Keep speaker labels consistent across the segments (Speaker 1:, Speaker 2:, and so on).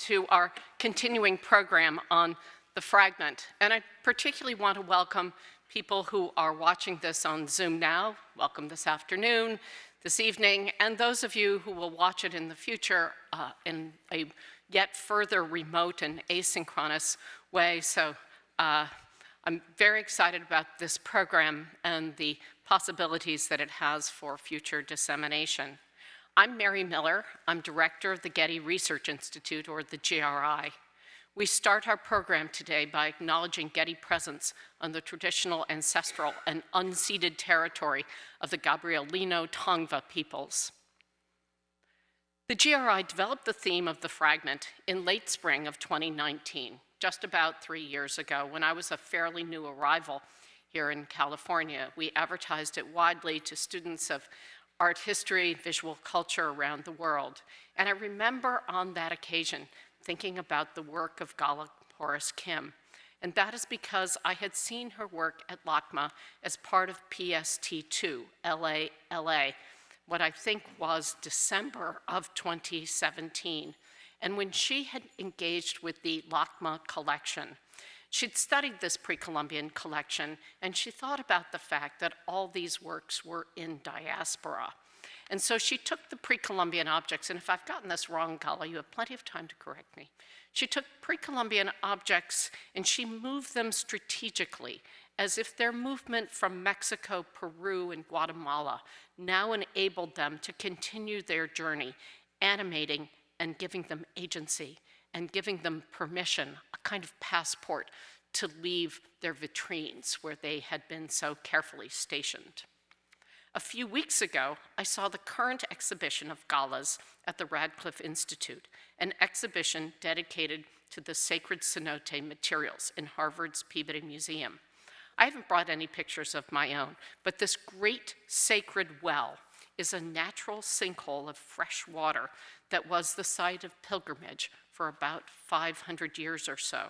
Speaker 1: to our continuing program on the fragment. And I particularly want to welcome people who are watching this on Zoom now. Welcome this afternoon, this evening, and those of you who will watch it in the future in a yet further remote and asynchronous way. So I'm very excited about this program and the possibilities that it has for future dissemination. I'm Mary Miller. I'm director of the Getty Research Institute, or the GRI. We start our program today by acknowledging Getty presence on the traditional, ancestral, and unceded territory of the Gabrielino Tongva peoples. The GRI developed the theme of the fragment in late spring of 2019, just about 3 years ago, when I was a fairly new arrival here in California. We advertised it widely to students of art history, visual culture around the world. And I remember on that occasion thinking about the work of Gala Porras-Kim. And that is because I had seen her work at LACMA as part of PST2, LA, what I think was December of 2017. And when she had engaged with the LACMA collection, she'd studied this pre-Columbian collection, and she thought about the fact that all these works were in diaspora. And so she took the pre-Columbian objects, and if I've gotten this wrong, Gala, you have plenty of time to correct me. She took pre-Columbian objects and she moved them strategically, as if their movement from Mexico, Peru, and Guatemala now enabled them to continue their journey, animating and giving them agency and giving them permission, a kind of passport, to leave their vitrines where they had been so carefully stationed. A few weeks ago, I saw the current exhibition of Gala's at the Radcliffe Institute, an exhibition dedicated to the sacred cenote materials in Harvard's Peabody Museum. I haven't brought any pictures of my own, but this great sacred well is a natural sinkhole of fresh water that was the site of pilgrimage for about 500 years or so,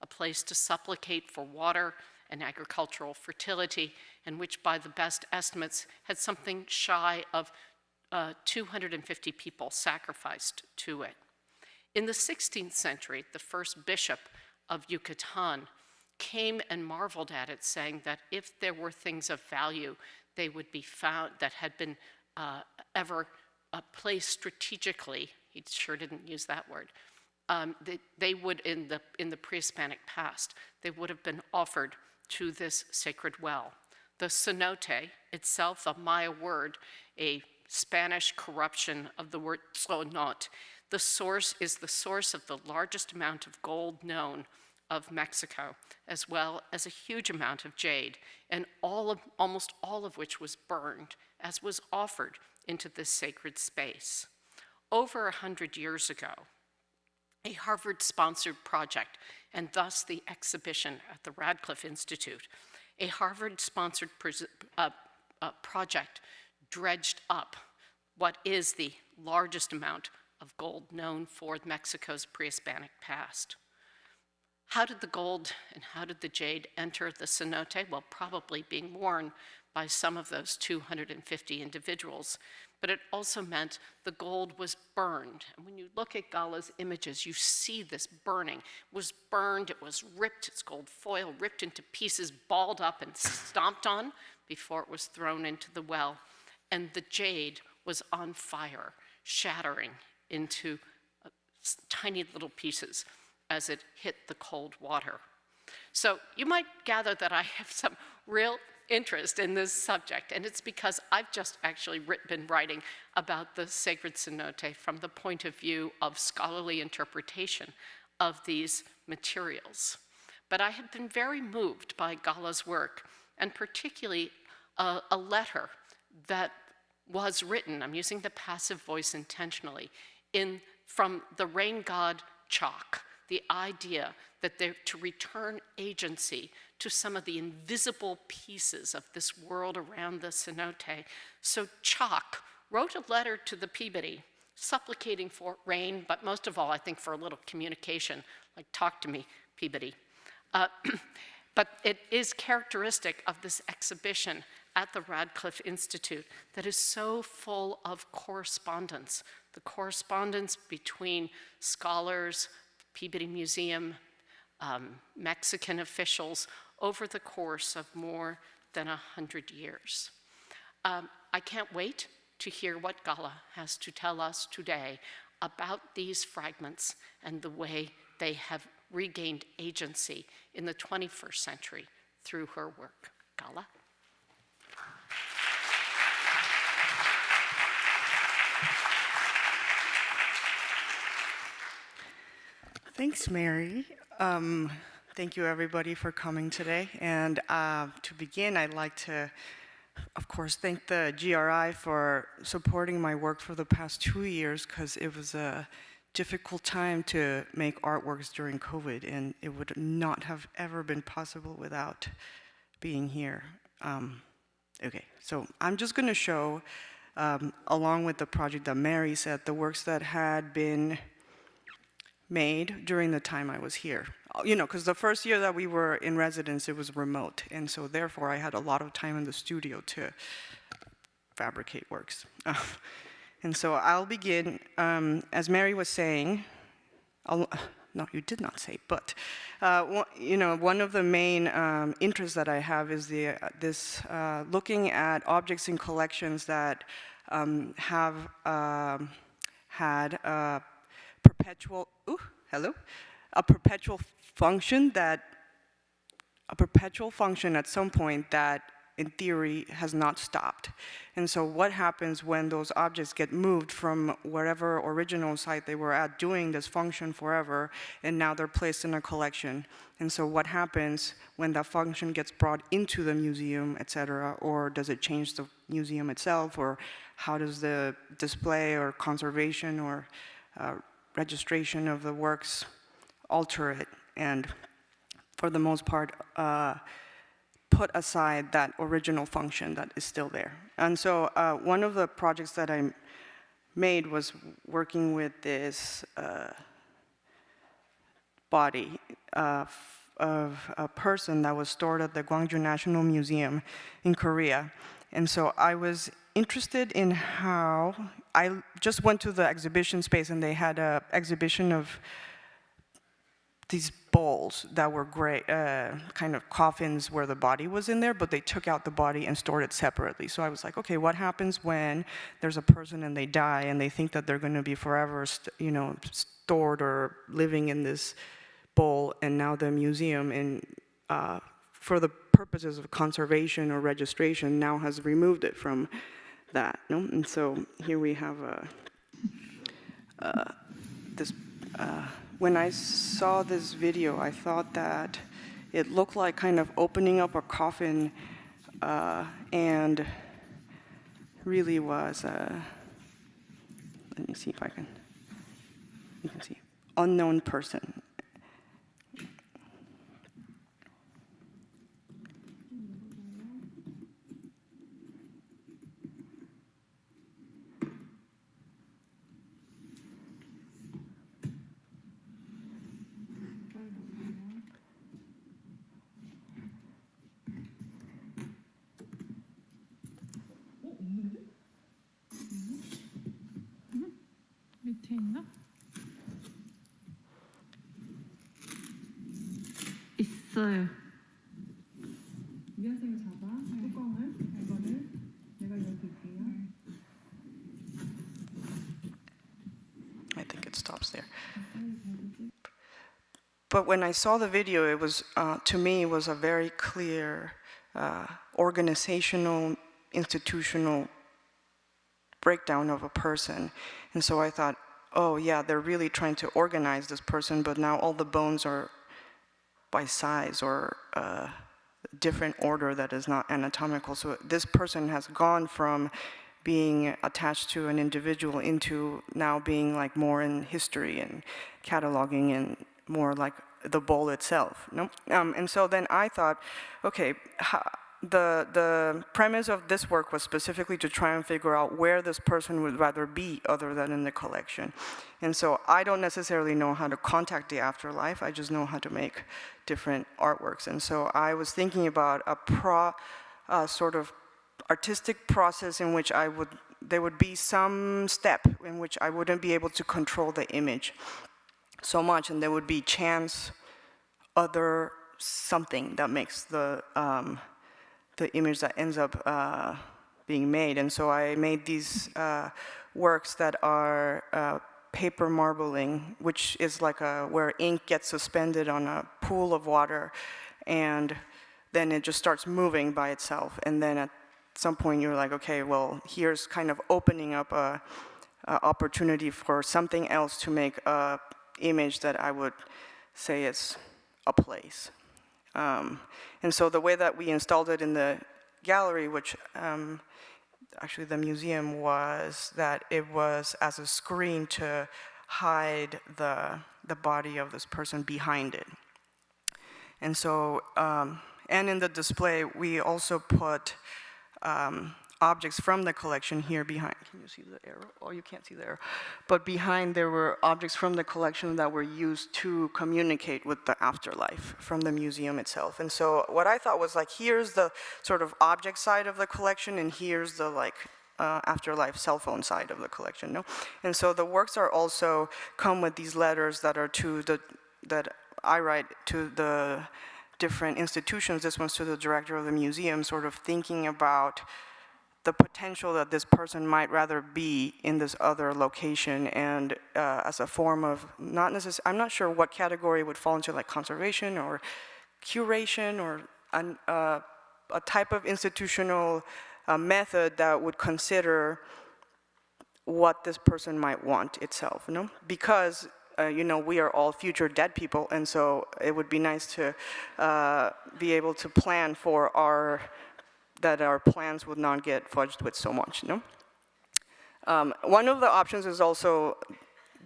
Speaker 1: a place to supplicate for water and agricultural fertility, and which by the best estimates had something shy of 250 people sacrificed to it. In the 16th century, the first bishop of Yucatan came and marveled at it, saying that if there were things of value, they would be found that had been ever placed strategically. He sure didn't use that word. They would, in the pre-Hispanic past, they would have been offered to this sacred well. The cenote, itself a Maya word, a Spanish corruption of the word tzonot, is the source of the largest amount of gold known of Mexico, as well as a huge amount of jade, and almost all of which was burned, as was offered into this sacred space. Over 100 years ago, a Harvard-sponsored project, and thus the exhibition at the Radcliffe Institute, a Harvard-sponsored project dredged up what is the largest amount of gold known for Mexico's pre-Hispanic past. How did the gold and how did the jade enter the cenote? Well, probably being worn by some of those 250 individuals, but it also meant the gold was burned. And when you look at Gala's images, you see this burning. It was burned, it was ripped, its gold foil ripped into pieces, balled up and stomped on before it was thrown into the well. And the jade was on fire, shattering into tiny little pieces as it hit the cold water. So you might gather that I have some real interest in this subject, and it's because I've just actually been writing about the sacred cenote from the point of view of scholarly interpretation of these materials. But I have been very moved by Gala's work, and particularly a letter that was written, I'm using the passive voice intentionally, from the rain god Chalk, the idea that they're to return agency to some of the invisible pieces of this world around the cenote. So Chalk wrote a letter to the Peabody, supplicating for rain, but most of all, I think, for a little communication, like, talk to me, Peabody. But it is characteristic of this exhibition at the Radcliffe Institute that is so full of correspondence, the the correspondence between scholars, Peabody Museum, Mexican officials over the course of more than 100 years. I can't wait to hear what Gala has to tell us today about these fragments and the way they have regained agency in the 21st century through her work. Gala?
Speaker 2: Thanks, Mary. Thank you, everybody, for coming today. And to begin, I'd like to, of course, thank the GRI for supporting my work for the past 2 years, because it was a difficult time to make artworks during COVID, and it would not have ever been possible without being here. Okay, so I'm just going to show, along with the project that Mary said, the works that had been made during the time I was here. You know, because the first year that we were in residence, it was remote, and so therefore I had a lot of time in the studio to fabricate works. And so I'll begin, as Mary was saying, no, you did not say, but you know, one of the main interests that I have is looking at objects in collections that have had a perpetual function at some point that in theory has not stopped. And so what happens when those objects get moved from wherever original site they were at doing this function forever, and now they're placed in a collection? And so what happens when that function gets brought into the museum, etc., or does it change the museum itself, or how does the display or conservation or registration of the works alter it, and for the most part put aside that original function that is still there. And so one of the projects that I made was working with this body of a person that was stored at the Gwangju National Museum in Korea. And so I was interested in how, I just went to the exhibition space and they had an exhibition of these bowls that were gray, kind of coffins where the body was in there, but they took out the body and stored it separately. So I was like, okay, what happens when there's a person and they die and they think that they're going to be forever, you know, stored or living in this bowl, and now the museum, for the purposes of conservation or registration, now has removed it from that. No? And so here we have this. When I saw this video, I thought that it looked like kind of opening up a coffin, and really was, let me see if I can, you can see, unknown person.
Speaker 3: 있어요. 미완생을 잡아 뚜껑을 이거를 내가 열어줄게요.
Speaker 2: I think it stops there. But when I saw the video, it was, to me, it was a very clear organizational, institutional breakdown of a person. And so I thought, oh yeah, they're really trying to organize this person, but now all the bones are by size or different order that is not anatomical. So this person has gone from being attached to an individual into now being like more in history and cataloging and more like the bowl itself. No? And so then I thought, okay, the premise of this work was specifically to try and figure out where this person would rather be other than in the collection. And so I don't necessarily know how to contact the afterlife, I just know how to make different artworks. And so I was thinking about a sort of artistic process in which there would be some step in which I wouldn't be able to control the image so much, and there would be chance, other something that makes the image that ends up being made. And so I made these works that are paper marbling, which is like where ink gets suspended on a pool of water, and then it just starts moving by itself. And then at some point you're like, okay, well, here's kind of opening up a opportunity for something else to make a image that I would say is a place. And so the way that we installed it in the gallery, which actually the museum, was that it was as a screen to hide the body of this person behind it. And so, and in the display, we also put objects from the collection here behind. Can you see the arrow? Oh, you can't see the arrow. But behind there were objects from the collection that were used to communicate with the afterlife from the museum itself. And so what I thought was like, here's the sort of object side of the collection, and here's the like afterlife cell phone side of the collection, no? And so the works are also come with these letters that are that I write to the different institutions. This one's to the director of the museum, sort of thinking about the potential that this person might rather be in this other location, and as a form of, not necessarily, I'm not sure what category would fall into, like conservation or curation, or a type of institutional method that would consider what this person might want itself, you know? Because you know, we are all future dead people, and so it would be nice to be able to plan for that our plans would not get fudged with so much, you know? One of the options is also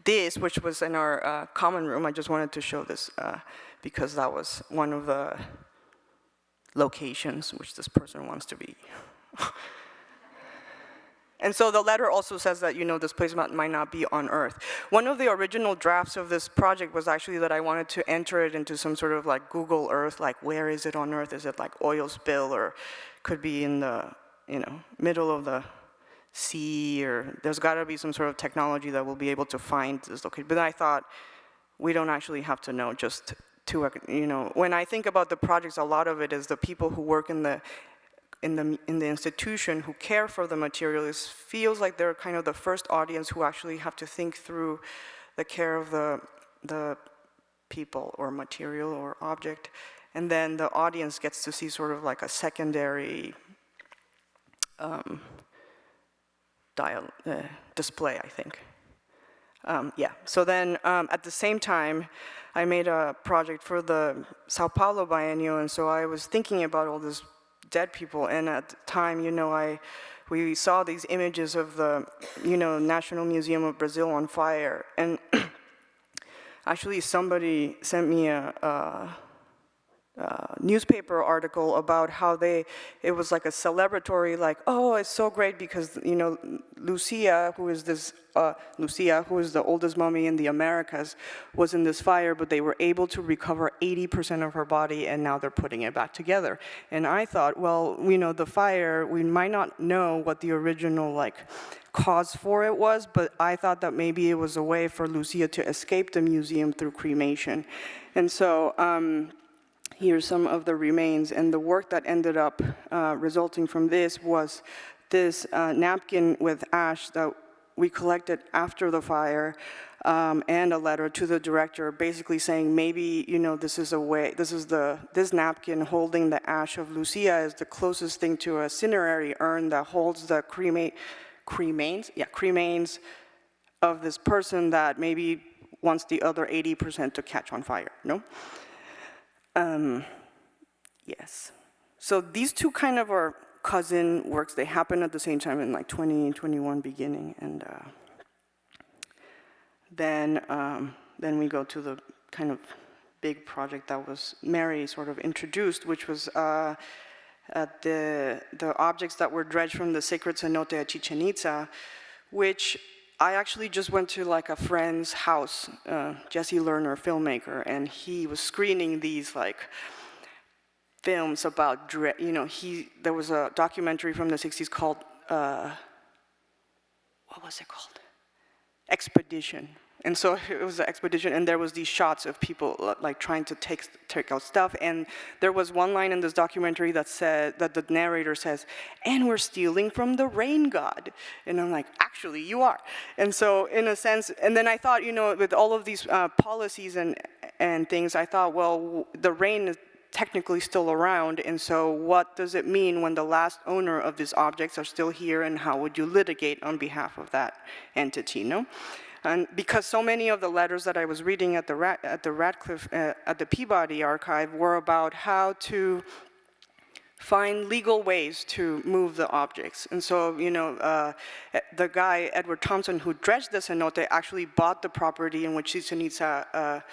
Speaker 2: this, which was in our common room. I just wanted to show this because that was one of the locations which this person wants to be. And so the letter also says that, you know, this place might not be on Earth. One of the original drafts of this project was actually that I wanted to enter it into some sort of like Google Earth, like where is it on Earth? Is it like oil spill, or could be in the, you know, middle of the sea, or there's got to be some sort of technology that will be able to find this location. But I thought, we don't actually have to know, just to, you know, when I think about the projects, a lot of it is the people who work in the institution who care for the material. It feels like they're kind of the first audience who actually have to think through the care of the people or material or object, and then the audience gets to see sort of like a secondary display, I think. Yeah, so then at the same time, I made a project for the Sao Paulo Biennial, and so I was thinking about all this dead people, and at the time, you know, we saw these images of the, you know, National Museum of Brazil on fire, and actually somebody sent me a newspaper article about how it was like a celebratory, like, oh, it's so great because, you know, Lucia, who is the oldest mummy in the Americas, was in this fire, but they were able to recover 80% of her body, and now they're putting it back together. And I thought, well, you know, the fire, we might not know what the original, like, cause for it was, but I thought that maybe it was a way for Lucia to escape the museum through cremation. And so, here's some of the remains, and the work that ended up resulting from this was this napkin with ash that we collected after the fire, and a letter to the director basically saying, maybe, you know, this is a way, this napkin holding the ash of Lucia is the closest thing to a cinerary urn that holds the cremains of this person that maybe wants the other 80% to catch on fire, no? Yes. So these two kind of are cousin works. They happen at the same time in like 2021 beginning, and then we go to the kind of big project that was Mary sort of introduced, which was the objects that were dredged from the sacred cenote at Chichen Itza, which I actually just went to like a friend's house, Jesse Lerner, filmmaker, and he was screening these like films about, there was a documentary from the 60s called, what was it called? Expedition. And so it was an expedition, and there was these shots of people like trying to take out stuff. And there was one line in this documentary that said, that the narrator says, "And we're stealing from the rain god." And I'm like, actually, you are. And so in a sense, and then I thought, with all of these policies and things, I thought, well, the rain is technically still around, and so what does it mean when the last owner of these objects are still here, and how would you litigate on behalf of that entity, no? And because so many of the letters that I was reading at the Radcliffe, at the Peabody archive were about how to find legal ways to move the objects. And so, the guy, Edward Thompson, who dredged the cenote, actually bought the property in which Chichen Itza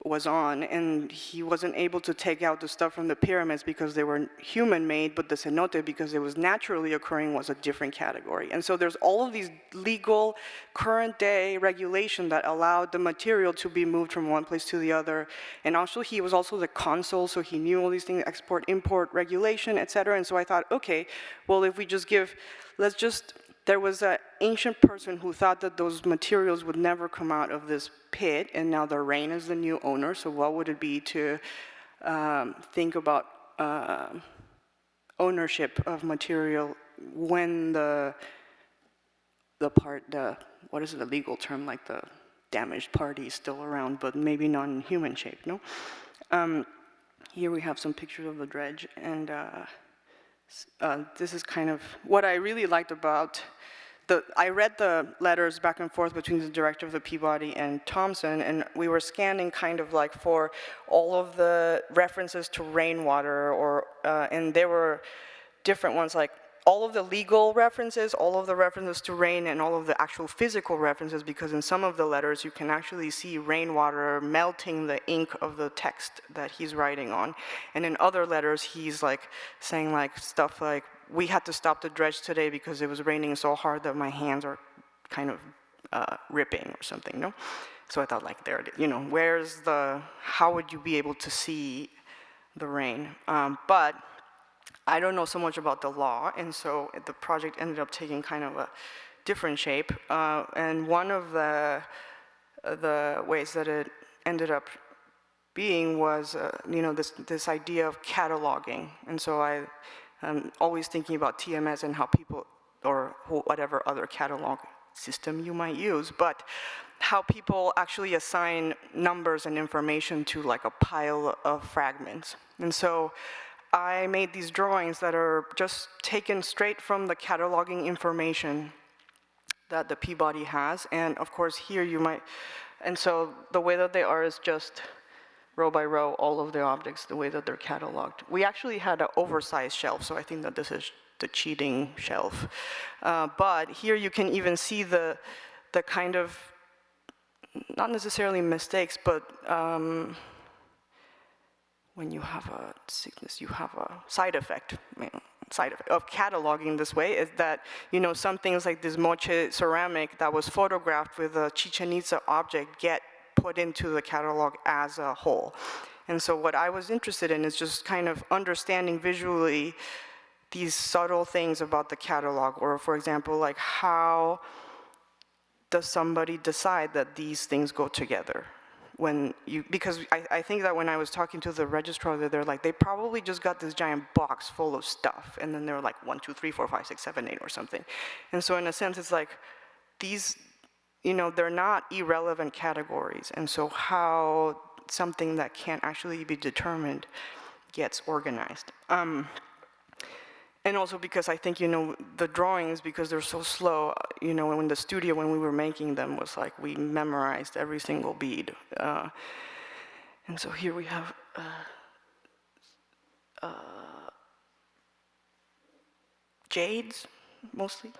Speaker 2: was on, and he wasn't able to take out the stuff from the pyramids because they were human-made, but the cenote, because it was naturally occurring, was a different category. And so there's all of these legal, current-day regulation that allowed the material to be moved from one place to the other. And also, he was also the consul, so he knew all these things, export, import, regulation, etc. And so I thought, okay, well, if we just there was an ancient person who thought that those materials would never come out of this pit, and now the rain is the new owner, so what would it be to think about ownership of material when the what is it, the legal term, like the damaged party is still around, but maybe not in human shape, no? Here we have some pictures of the dredge, and this is kind of what I really liked about I read the letters back and forth between the director of the Peabody and Thompson, and we were scanning kind of like for all of the references to rainwater, and there were different ones, like all of the legal references, all of the references to rain, and all of the actual physical references, because in some of the letters you can actually see rainwater melting the ink of the text that he's writing on. And in other letters he's like saying like stuff like, "We had to stop the dredge today because it was raining so hard that my hands are kind of ripping," or something, no? So I thought, like, there it is, how would you be able to see the rain? But I don't know so much about the law, and so the project ended up taking kind of a different shape. And one of the ways that it ended up being was, this idea of cataloging. And so I'm always thinking about TMS and how people, or whatever other catalog system you might use, but how people actually assign numbers and information to like a pile of fragments. And so I made these drawings that are just taken straight from the cataloging information that the Peabody has. And of course here and so the way that they are is just row by row, all of the objects, the way that they're cataloged. We actually had an oversized shelf, so I think that this is the cheating shelf. But here you can even see the kind of, not necessarily mistakes, but when you have a sickness, you have a side effect. Side effect of cataloging this way is that, some things like this moche ceramic that was photographed with a Chichen Itza object get put into the catalog as a whole. And so what I was interested in is just kind of understanding visually these subtle things about the catalog, or for example, like how does somebody decide that these things go together? Because I think that when I was talking to the registrar, they're like, they probably just got this giant box full of stuff, and then they're like 1, 2, 3, 4, 5, 6, 7, 8 or something. And so in a sense, it's like these, they're not irrelevant categories, and so how something that can't actually be determined gets organized. And also because I think, the drawings, because they're so slow, in the studio when we were making them was like we memorized every single bead. And so here we have jades, mostly.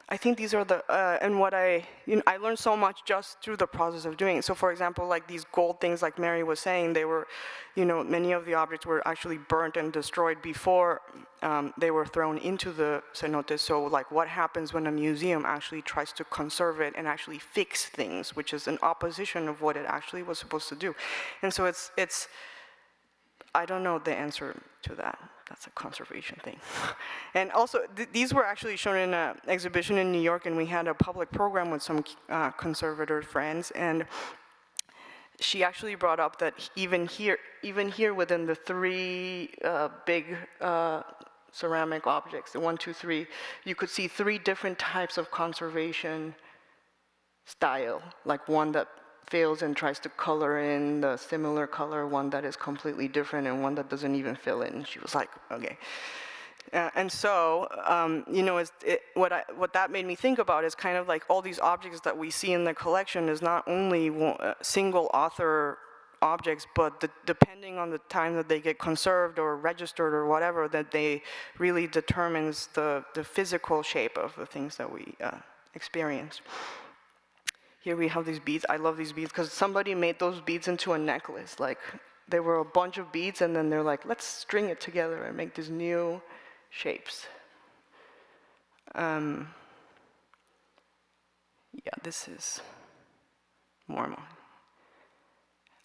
Speaker 2: I think these are and what I learned so much just through the process of doing it. So for example, like these gold things, like Mary was saying, they were, many of the objects were actually burnt and destroyed before they were thrown into the cenote. So like what happens when a museum actually tries to conserve it and actually fix things, which is an opposition of what it actually was supposed to do. And so I don't know the answer to that. That's a conservation thing. And also, these were actually shown in an exhibition in New York, and we had a public program with some conservator friends, and she actually brought up that even here within the three big ceramic objects, the 1, 2, 3, you could see 3 different types of conservation style, like one that fails and tries to color in the similar color, one that is completely different, and one that doesn't even fill in. She was like, okay. And so, you know, what that made me think about is kind of like all these objects that we see in the collection is not only single author objects, but depending on the time that they get conserved or registered or whatever, that they really determines the physical shape of the things that we experience. Here we have these beads. I love these beads because somebody made those beads into a necklace. Like, there were a bunch of beads, and then they're like, let's string it together and make these new shapes. Yeah, this is more.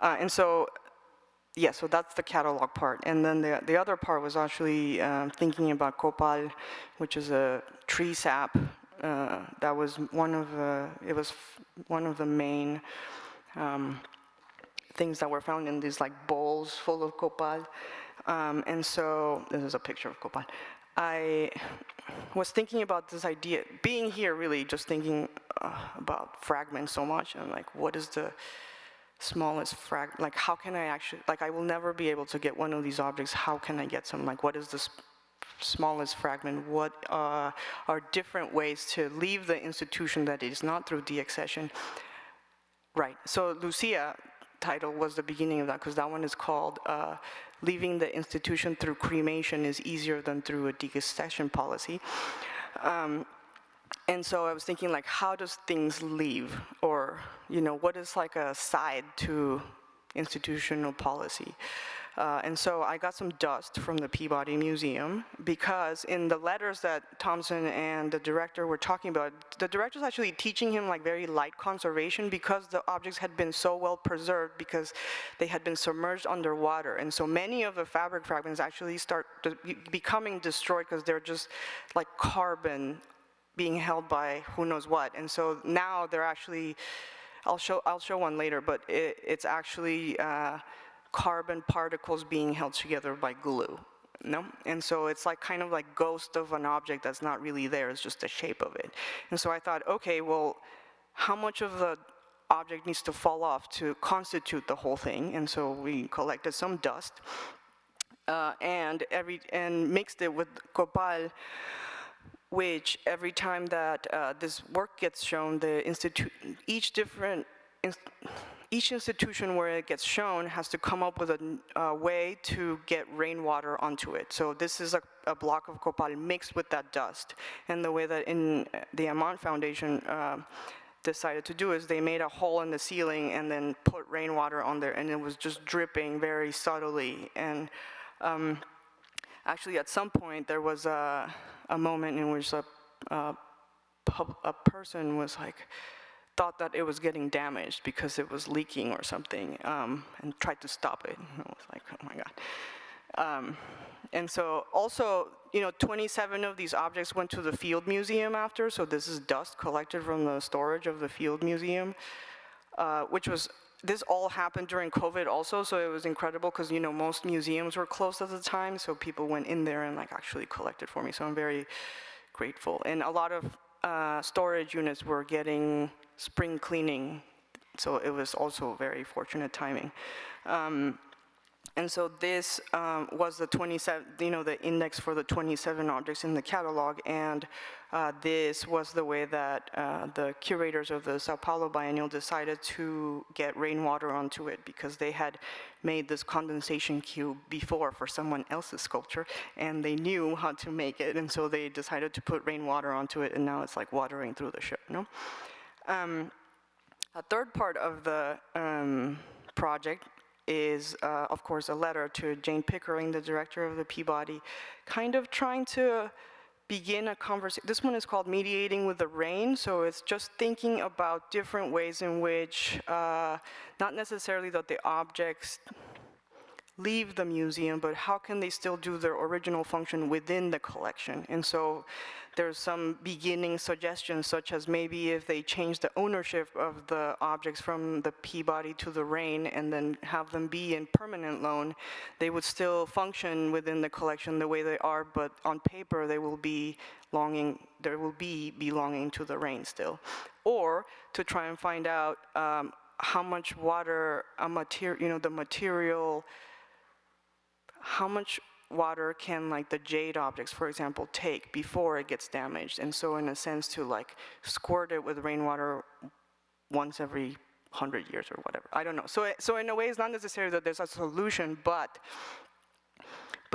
Speaker 2: And so, yeah, so that's the catalog part. And then the other part was actually thinking about copal, which is a tree sap. That was one of the main things that were found in these like bowls full of copal. And so this is a picture of copal. I was thinking about this idea, being here really just thinking about fragments so much, and like, what is the smallest fragment? Like, how can I actually, like, I will never be able to get one of these objects. How can I get some? Like, what is the smallest fragment? What are different ways to leave the institution that is not through deaccession? Right, so Lucia title was the beginning of that, because that one is called Leaving the Institution Through Cremation is Easier Than Through a Deaccession Policy. And so I was thinking, like, how does things leave? Or, you know, what is like a side to institutional policy? And so I got some dust from the Peabody Museum, because in the letters that Thompson and the director were talking about, the director's actually teaching him like very light conservation, because the objects had been so well preserved, because they had been submerged underwater. And so many of the fabric fragments actually start becoming destroyed, because they're just like carbon being held by who knows what. And so now they're actually, I'll show one later, but it's actually carbon particles being held together by glue, no? And so it's like kind of like ghost of an object that's not really there, it's just the shape of it. And so I thought, okay, well, how much of the object needs to fall off to constitute the whole thing? And so we collected some dust and mixed it with copal, which every time that this work gets shown, each institution where it gets shown has to come up with a way to get rainwater onto it. So this is a block of copal mixed with that dust. And the way that in the Amant Foundation decided to do is they made a hole in the ceiling and then put rainwater on there, and it was just dripping very subtly. And actually at some point there was a moment in which a person was like, thought that it was getting damaged because it was leaking or something, and tried to stop it. I was like, oh my God. And so also, you know, 27 of these objects went to the Field Museum after, so this is dust collected from the storage of the Field Museum, this all happened during COVID also, so it was incredible, because, you know, most museums were closed at the time, so people went in there and like actually collected for me, so I'm very grateful. And a lot of storage units were getting spring cleaning, so it was also very fortunate timing. And so this was the 27, you know, the index for the 27 objects in the catalog, and this was the way that the curators of the Sao Paulo Biennial decided to get rainwater onto it, because they had made this condensation cube before for someone else's sculpture, and they knew how to make it, and so they decided to put rainwater onto it, and now it's like watering through the ship, no? A third part of the project is, of course, a letter to Jane Pickering, the director of the Peabody, kind of trying to begin a conversation. This one is called Mediating with the Rain, so it's just thinking about different ways in which, not necessarily that the objects leave the museum, but how can they still do their original function within the collection? And so there's some beginning suggestions, such as maybe if they change the ownership of the objects from the Peabody to the Rain and then have them be in permanent loan, they would still function within the collection the way they are, but on paper they will be belonging to the Rain still. Or to try and find out how much water the material, how much water can like the jade objects, for example, take before it gets damaged. And so in a sense to like squirt it with rainwater once every 100 years or whatever. I don't know. So in a way, it's not necessarily that there's a solution, but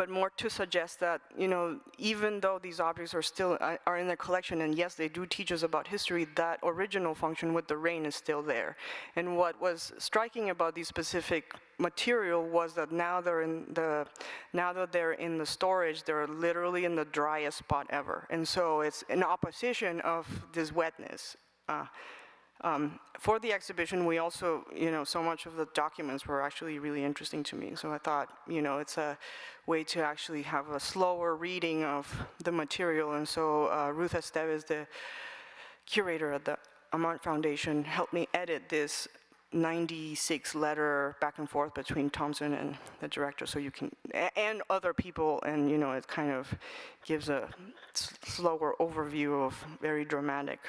Speaker 2: more to suggest that, even though these objects are still are in the collection, and yes, they do teach us about history, that original function with the rain is still there. And what was striking about these specific material was that now that they're in the storage, they're literally in the driest spot ever. And so it's an opposition of this wetness. For the exhibition, we also, so much of the documents were actually really interesting to me. So I thought, it's a way to actually have a slower reading of the material. And so Ruth Esteves, the curator at the Amant Foundation, helped me edit this 96-letter back and forth between Thompson and the director, so you can, and other people, and it kind of gives a slower overview of very dramatic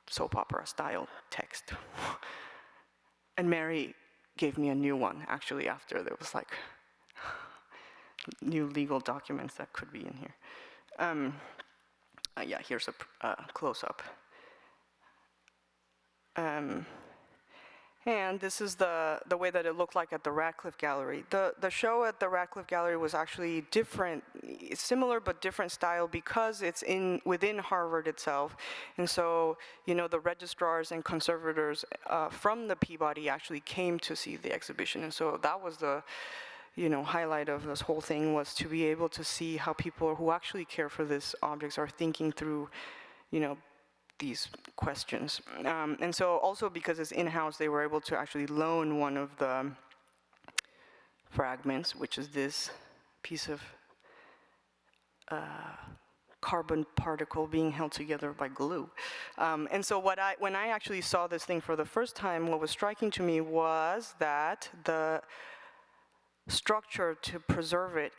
Speaker 2: soap opera style text. And Mary gave me a new one, actually, after there was like new legal documents that could be in here. Yeah, here's a close-up. And this is the way that it looked like at the Radcliffe Gallery. The show at the Radcliffe Gallery was actually different, similar but different style, because it's within Harvard itself. And so, the registrars and conservators from the Peabody actually came to see the exhibition. And so that was the highlight of this whole thing, was to be able to see how people who actually care for these objects are thinking through, these questions. And so also because it's in-house, they were able to actually loan one of the fragments, which is this piece of carbon particle being held together by glue. And so when I actually saw this thing for the first time, what was striking to me was that the structure to preserve it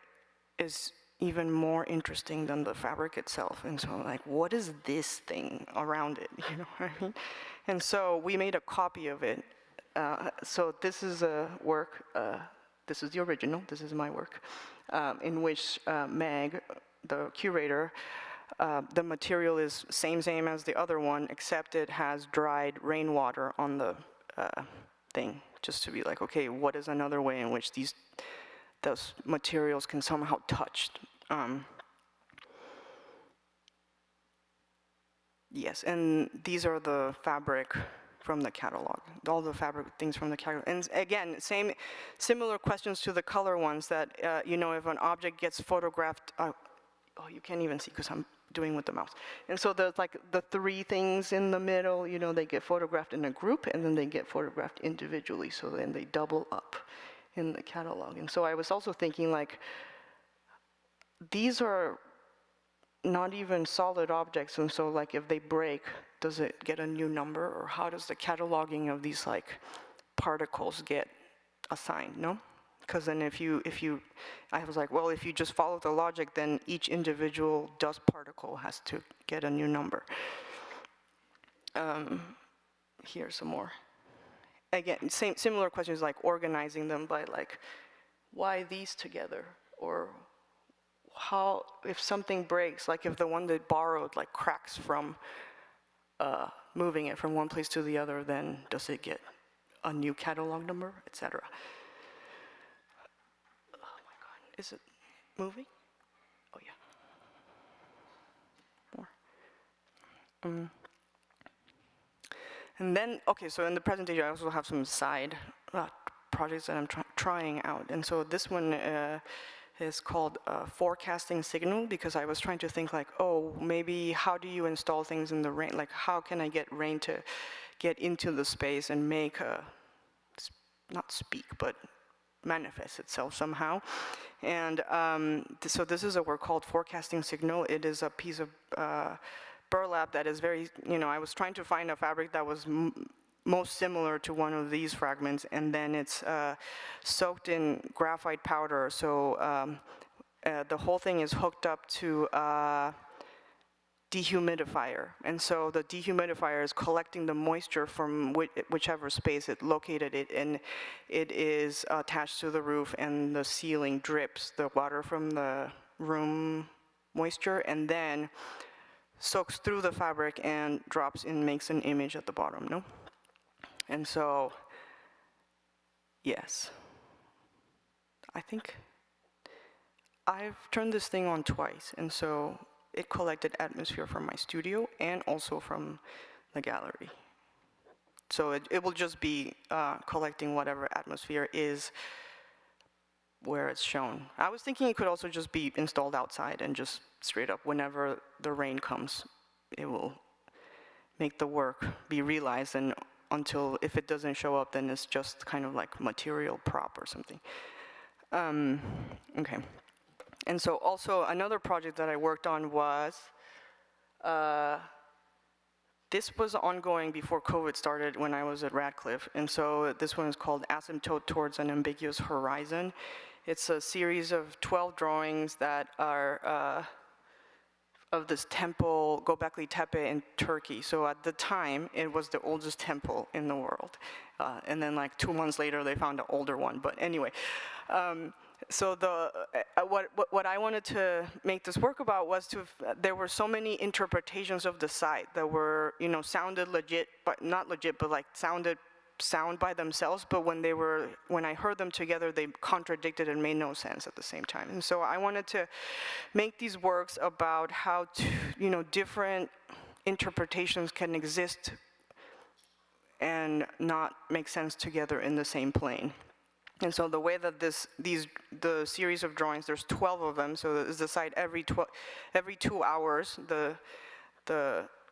Speaker 2: is even more interesting than the fabric itself. And so like, what is this thing around it? You know what I mean? And so we made a copy of it. So this is a work, this is the original, this is my work, in which Meg, the curator, the material is same as the other one, except it has dried rainwater on the thing, just to be like, okay, what is another way in which those materials can somehow touch? Yes, and these are the fabric from the catalog, all the fabric things from the catalog. And again, similar questions to the color ones, that, if an object gets photographed, oh, you can't even see because I'm doing with the mouse. And so there's like the three things in the middle, they get photographed in a group, and then they get photographed individually, so then they double up in the catalog. And so I was also thinking, like, these are not even solid objects, and so like if they break, does it get a new number, or how does the cataloging of these like particles get assigned, no? Because then I was like, well, if you just follow the logic, then each individual dust particle has to get a new number. Here's some more. Again, similar questions, like organizing them by like, why these together? Or how, if something breaks, like if the one that borrowed like cracks from moving it from one place to the other, then does it get a new catalog number, etc. Oh my God, is it moving? Oh yeah. More. And then, okay, so in the presentation I also have some side projects that I'm trying out. And so this one is called Forecasting Signal, because I was trying to think like, oh, maybe how do you install things in the rain? Like, how can I get rain to get into the space and make a not speak, but manifest itself somehow. And so this is a work called Forecasting Signal. It is a piece of burlap that is very, I was trying to find a fabric that was most similar to one of these fragments, and then it's soaked in graphite powder. So the whole thing is hooked up to dehumidifier, and so the dehumidifier is collecting the moisture from whichever space it located it, and it is attached to the roof, and the ceiling drips the water from the room moisture, and then soaks through the fabric and drops in, makes an image at the bottom, no? And so, yes, I think I've turned this thing on twice, and so it collected atmosphere from my studio and also from the gallery. So it will just be collecting whatever atmosphere is where it's shown. I was thinking it could also just be installed outside and just straight up, whenever the rain comes, it will make the work be realized, and until, if it doesn't show up, then it's just kind of like material prop or something. Okay. And so also another project that I worked on was, this was ongoing before COVID started when I was at Radcliffe. And so this one is called Asymptote Towards an Ambiguous Horizon. It's a series of 12 drawings that are of this temple, Göbekli Tepe in Turkey. So at the time, it was the oldest temple in the world. And then like 2 months later, they found an older one. But anyway, so what I wanted to make this work about was there were so many interpretations of the site that were, sounded legit, but not legit, but like sounded sound by themselves, but when I heard them together, they contradicted and made no sense at the same time. And so I wanted to make these works about how different interpretations can exist and not make sense together in the same plane. And so the way that the series of drawings, there's 12 of them, so it's the site every 2 hours. The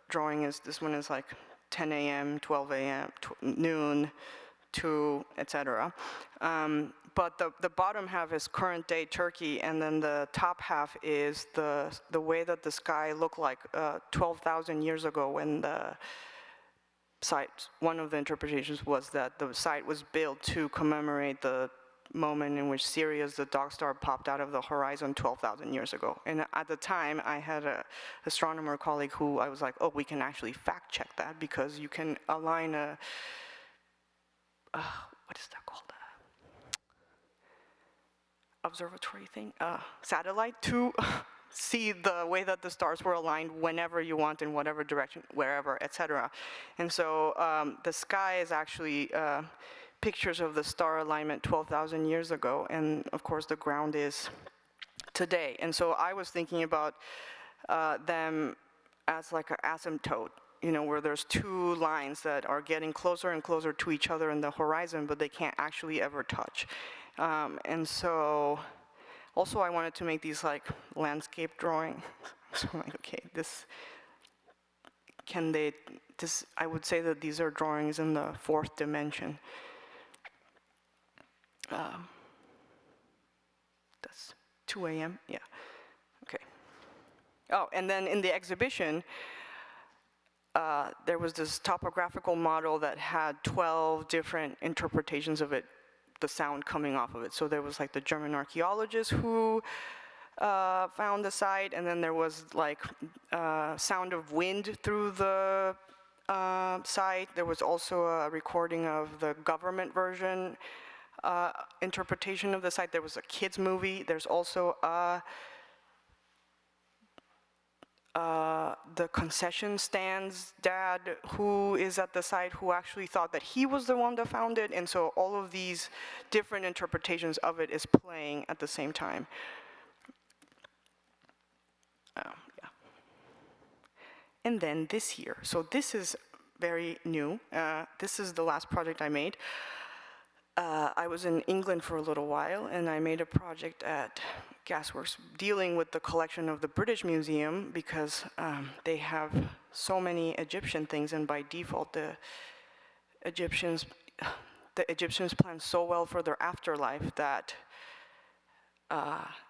Speaker 2: drawing is, this one is like 10 a.m., 12 a.m., noon, 2, etc. But the bottom half is current day Turkey, and then the top half is the way that the sky looked like 12,000 years ago when the site, one of the interpretations was that the site was built to commemorate the moment in which Sirius, the dog star, popped out of the horizon 12,000 years ago. And at the time, I had an astronomer colleague who I was like, oh, we can actually fact check that, because you can align a, what is that called? Observatory thing? Satellite to see the way that the stars were aligned whenever you want, in whatever direction, wherever, etc. And so the sky is actually pictures of the star alignment 12,000 years ago, and of course the ground is today. And so I was thinking about them as like an asymptote, where there's 2 lines that are getting closer and closer to each other in the horizon, but they can't actually ever touch. And so also I wanted to make these like landscape drawing. So I'm like, okay, I would say that these are drawings in the 4th dimension. That's 2 a.m., yeah, okay. Oh, and then in the exhibition, there was this topographical model that had 12 different interpretations of it, the sound coming off of it. So there was like the German archaeologist who found the site, and then there was like sound of wind through the site. There was also a recording of the government version interpretation of the site. There was a kids movie. There's also the concession stand's dad, who is at the site, who actually thought that he was the one that found it. And so all of these different interpretations of it is playing at the same time. Yeah. And then this year, so this is very new. This is the last project I made. I was in England for a little while, and I made a project at Gasworks dealing with the collection of the British Museum, because they have so many Egyptian things, and by default the Egyptians the Egyptians planned so well for their afterlife that,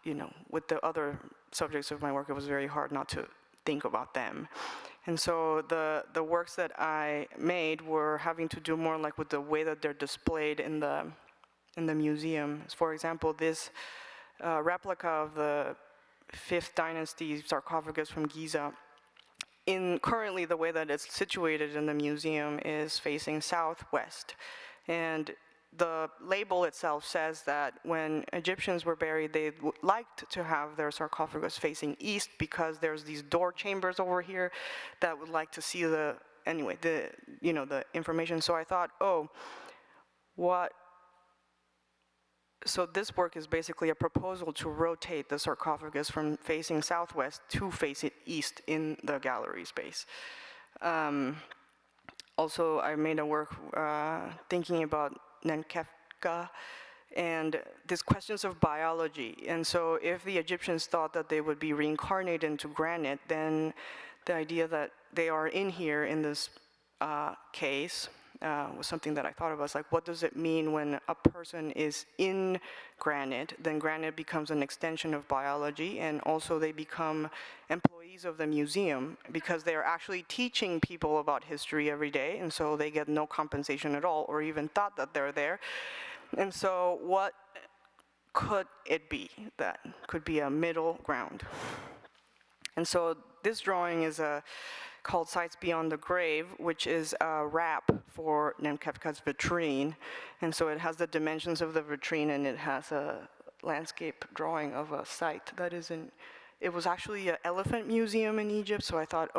Speaker 2: you know, with the other subjects of my work, it was very hard not to think about them. And so the works that I made were having to do more like with the way that they're displayed in the museum. For example, this replica of the 5th dynasty sarcophagus from Giza, currently the way that it's situated in the museum is facing southwest. And the label itself says that when Egyptians were buried, they liked to have their sarcophagus facing east because there's these door chambers over here that would like to see the information. So I thought, so this work is basically a proposal to rotate the sarcophagus from facing southwest to face it east in the gallery space. Also, I made a work thinking about Nenkefka and these questions of biology. And so if the Egyptians thought that they would be reincarnated into granite, then the idea that they are in here in this case was something that I thought about. It's like, what does it mean when a person is in granite? Then granite becomes an extension of biology, and also they become employees of the museum because they are actually teaching people about history every day, and so they get no compensation at all, or even thought that they're there. And so what could it be that could be a middle ground? And so this drawing is called Sights Beyond the Grave, which is a wrap for Nenkefka's vitrine. And so it has the dimensions of the vitrine, and it has a landscape drawing of a site that is in, it was actually an elephant museum in Egypt, so I thought,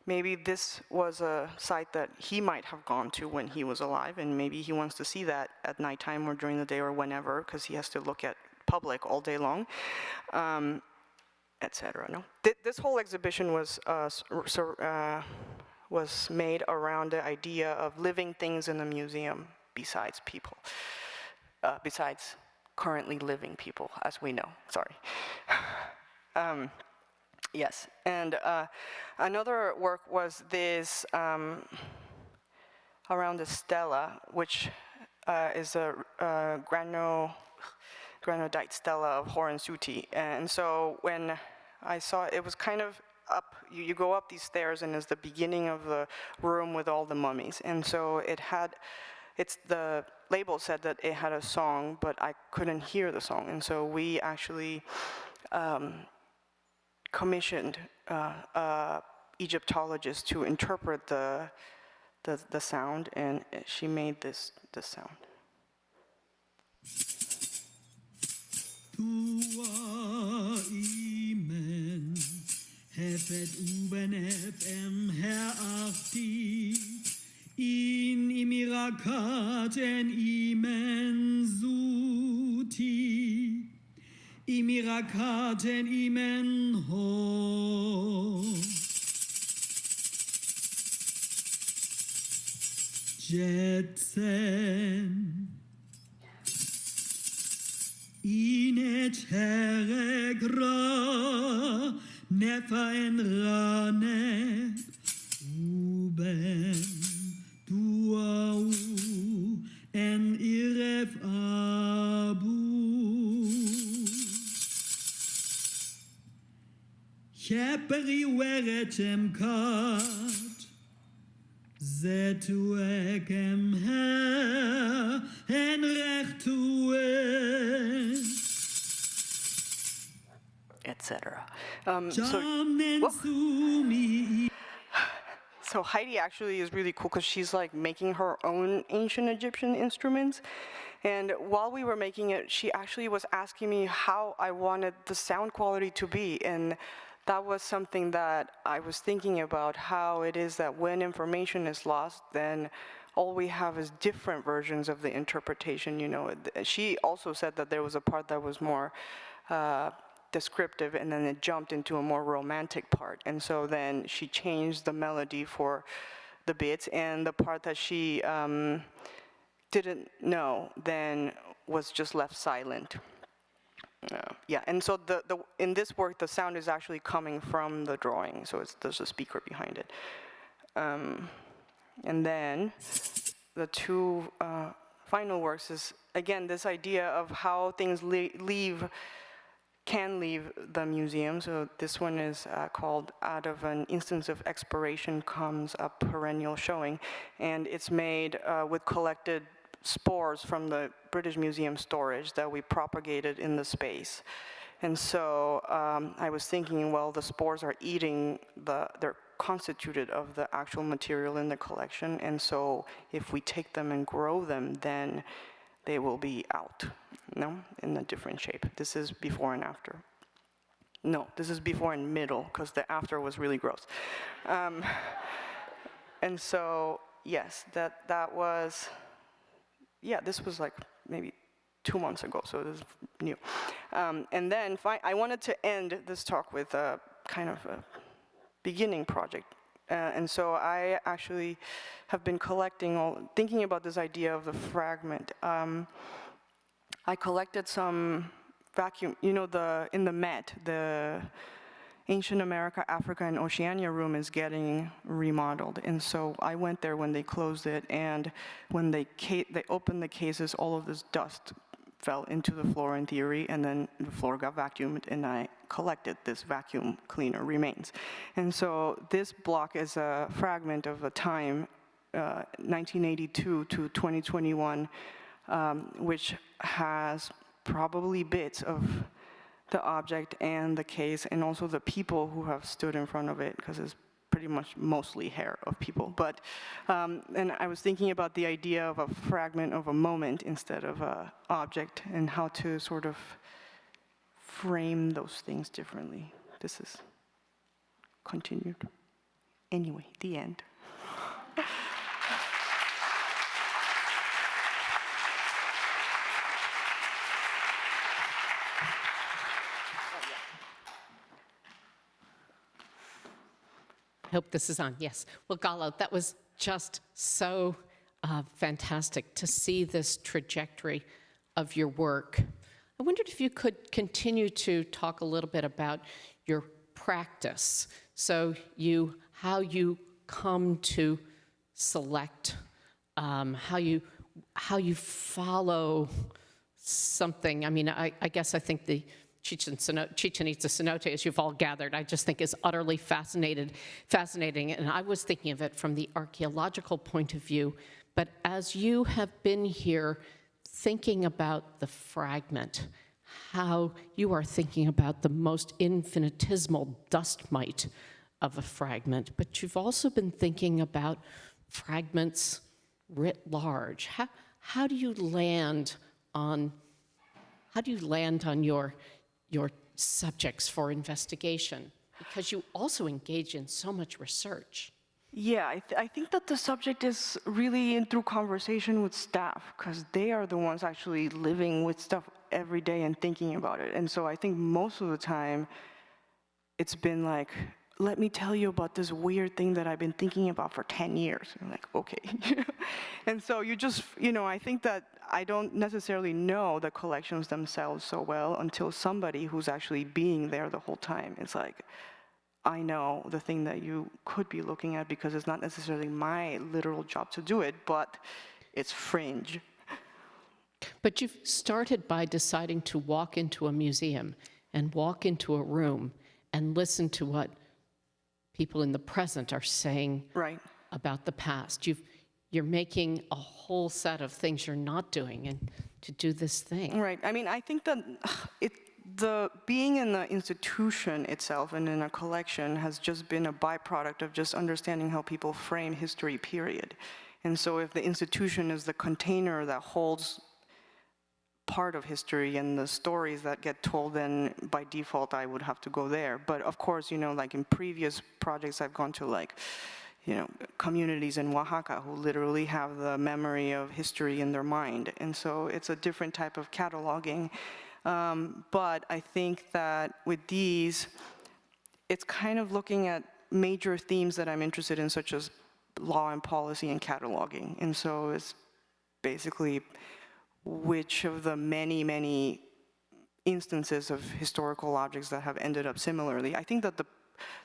Speaker 2: maybe this was a site that he might have gone to when he was alive, and maybe he wants to see that at nighttime or during the day or whenever, because he has to look at public all day long. Etc. No, this whole exhibition was made around the idea of living things in the museum besides people, besides currently living people, as we know. Sorry. Yes, and another work was this around the stela, which is a granodite stela of Horensuti. And so when I saw it, was kind of up, you go up these stairs, and it's the beginning of the room with all the mummies. And so the label said that it had a song, but I couldn't hear the song. And so we actually commissioned Egyptologist to interpret the sound, and she made this sound.
Speaker 4: Imen hefet uben fm her achti in imirakaten imen zuti imirakaten imen ho jetsen Inet heregra nefa en rane uben tuau en iref abu Cheperi weretem kat zetu ekem her en rechtu
Speaker 2: etc. So Heidi actually is really cool because she's like making her own ancient Egyptian instruments. And while we were making it, she actually was asking me how I wanted the sound quality to be. And that was something that I was thinking about, how it is that when information is lost, then all we have is different versions of the interpretation. You know, she also said that there was a part that was more descriptive, and then it jumped into a more romantic part. And so then she changed the melody for the bits, and the part that she didn't know then was just left silent. Yeah, and so in this work, the sound is actually coming from the drawing, so there's a speaker behind it. And then the two final works is, again, this idea of how things can leave the museum. So this one is called Out of an Instance of Expiration Comes a Perennial Showing, and it's made with collected spores from the British Museum storage that we propagated in the space. And so I was thinking, well, the spores are eating they're constituted of the actual material in the collection, and so if we take them and grow them, then they will be out, in a different shape. This is before and after. No, this is before and middle, because the after was really gross. And so, yes, that was, this was like maybe 2 months ago, so this is new. And then I wanted to end this talk with a kind of a beginning project. And so I actually have been thinking about this idea of the fragment. I collected some vacuum, in the Met, the Ancient America, Africa, and Oceania room is getting remodeled. And so I went there when they closed it, and when they opened the cases, all of this dust fell into the floor in theory, and then the floor got vacuumed, and I collected this vacuum cleaner remains. And so this block is a fragment of a time, 1982 to 2021, which has probably bits of the object and the case, and also the people who have stood in front of it, because it's pretty much mostly hair of people. But, and I was thinking about the idea of a fragment of a moment instead of an object, and how to sort of frame those things differently. This is continued. Anyway, the end.
Speaker 1: I hope this is on, yes. Well, Gala, that was just so fantastic to see this trajectory of your work. I wondered if you could continue to talk a little bit about your practice. So how you come to select, how you follow something. I mean, I guess I think the Chichen Itza cenote, as you've all gathered, I just think is utterly fascinating. And I was thinking of it from the archaeological point of view. But as you have been here thinking about the fragment, how you are thinking about the most infinitesimal dust mite of a fragment, but you've also been thinking about fragments writ large. How do you land on your subjects for investigation? Because you also engage in so much research.
Speaker 2: Yeah, I think that the subject is really in through conversation with staff, because they are the ones actually living with stuff every day and thinking about it. And so I think most of the time it's been like, let me tell you about this weird thing that I've been thinking about for 10 years. I'm like, okay. And so you just, I think that I don't necessarily know the collections themselves so well until somebody who's actually being there the whole time. It's like, I know the thing that you could be looking at, because it's not necessarily my literal job to do it, but it's fringe.
Speaker 1: But you've started by deciding to walk into a museum and walk into a room and listen to what people in the present are saying about the past. You're making a whole set of things you're not doing, and to do this thing. Right.
Speaker 2: I mean, I think that the being in the institution itself and in a collection has just been a byproduct of just understanding how people frame history, period. And so if the institution is the container that holds part of history and the stories that get told, then by default I would have to go there. But of course, like in previous projects I've gone to, communities in Oaxaca who literally have the memory of history in their mind. And so it's a different type of cataloging. But I think that with these, it's kind of looking at major themes that I'm interested in, such as law and policy and cataloging. And so it's basically which of the many, many instances of historical objects that have ended up similarly. I think that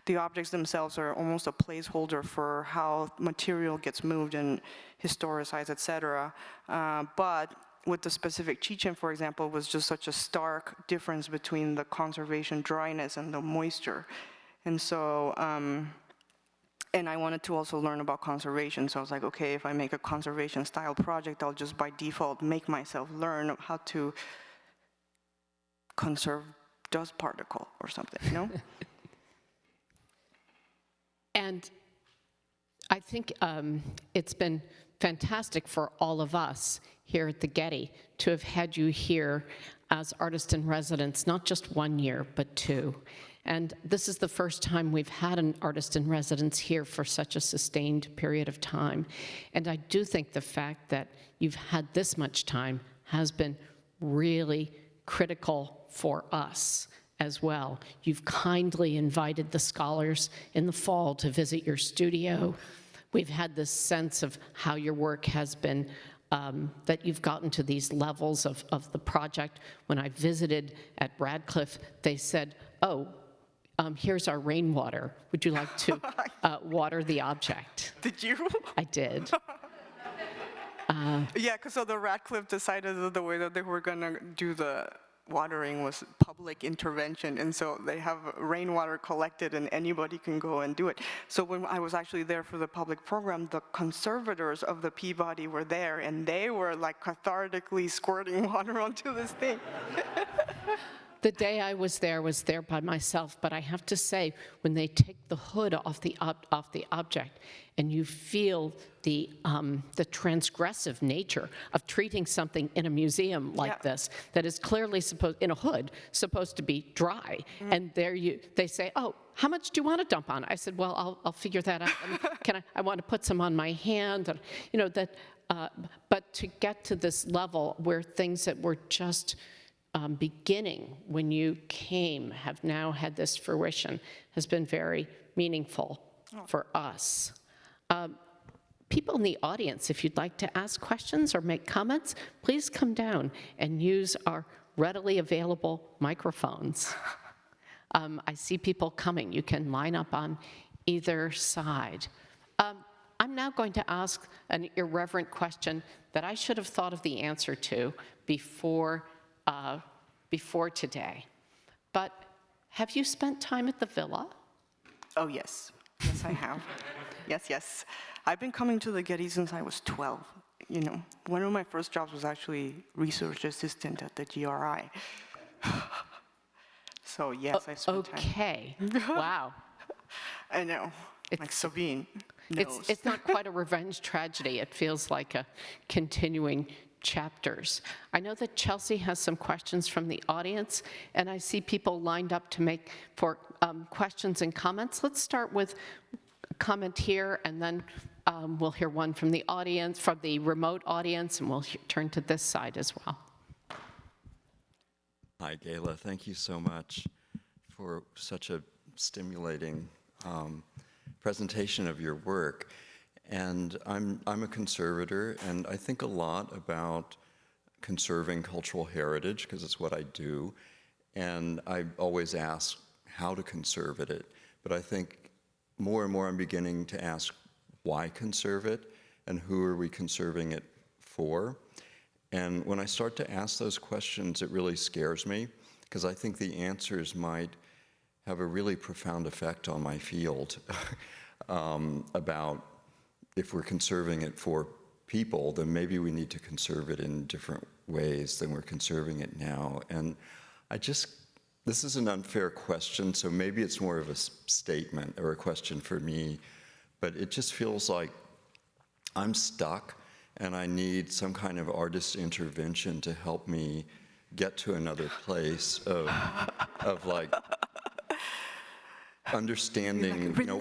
Speaker 2: the objects themselves are almost a placeholder for how material gets moved and historicized, etc. But with the specific Chichen, for example, was just such a stark difference between the conservation dryness and the moisture. And so, and I wanted to also learn about conservation, so I was like, okay, if I make a conservation style project, I'll just by default make myself learn how to conserve dust particle or something, you know?
Speaker 1: And I think it's been fantastic for all of us here at the Getty to have had you here as artist in residence, not just 1 year, but 2. And this is the first time we've had an artist in residence here for such a sustained period of time. And I do think the fact that you've had this much time has been really critical for us as well. You've kindly invited the scholars in the fall to visit your studio. We've had this sense of how your work has been, that you've gotten to these levels of the project. When I visited at Radcliffe, they said, oh, here's our rainwater. Would you like to water the object?
Speaker 2: Did you?
Speaker 1: I did.
Speaker 2: Yeah, because so the Radcliffe decided that the way that they were going to do the watering was public intervention, and so they have rainwater collected and anybody can go and do it. So when I was actually there for the public program, the conservators of the Peabody were there, and they were like cathartically squirting water onto this thing.
Speaker 1: The day I was there by myself, but I have to say, when they take the hood off the object, and you feel the transgressive nature of treating something in a museum like this that is clearly supposed to be dry, and they say, oh, how much do you want to dump on it? I said, well, I'll figure that out. I want to put some on my hand, and, you know that. But to get to this level where things that were just beginning when you came have now had this fruition has been very meaningful for us. People in the audience, if you'd like to ask questions or make comments, please come down and use our readily available microphones. I see people coming. You can line up on either side. I'm now going to ask an irreverent question that I should have thought of the answer to before today. But have you spent time at the villa?
Speaker 2: Oh, yes. Yes, I have. Yes. I've been coming to the Getty since I was 12. You know, one of my first jobs was actually research assistant at the GRI. So, yes, I spent time.
Speaker 1: Okay. Wow.
Speaker 2: I know. Like Sabine knows.
Speaker 1: It's not quite a revenge tragedy. It feels like a continuing chapters. I know that Chelsea has some questions from the audience, and I see people lined up to make for questions and comments. Let's start with a comment here, and then we'll hear one from the audience, from the remote audience, and we'll turn to this side as well.
Speaker 5: Hi, Gala. Thank you so much for such a stimulating presentation of your work. And I'm a conservator, and I think a lot about conserving cultural heritage, because it's what I do. And I always ask how to conserve it. But I think more and more I'm beginning to ask why conserve it, and who are we conserving it for? And when I start to ask those questions, it really scares me, because I think the answers might have a really profound effect on my field about if we're conserving it for people, then maybe we need to conserve it in different ways than we're conserving it now. And this is an unfair question, so maybe it's more of a statement or a question for me, but it just feels like I'm stuck and I need some kind of artist intervention to help me get to another place of like understanding, you know,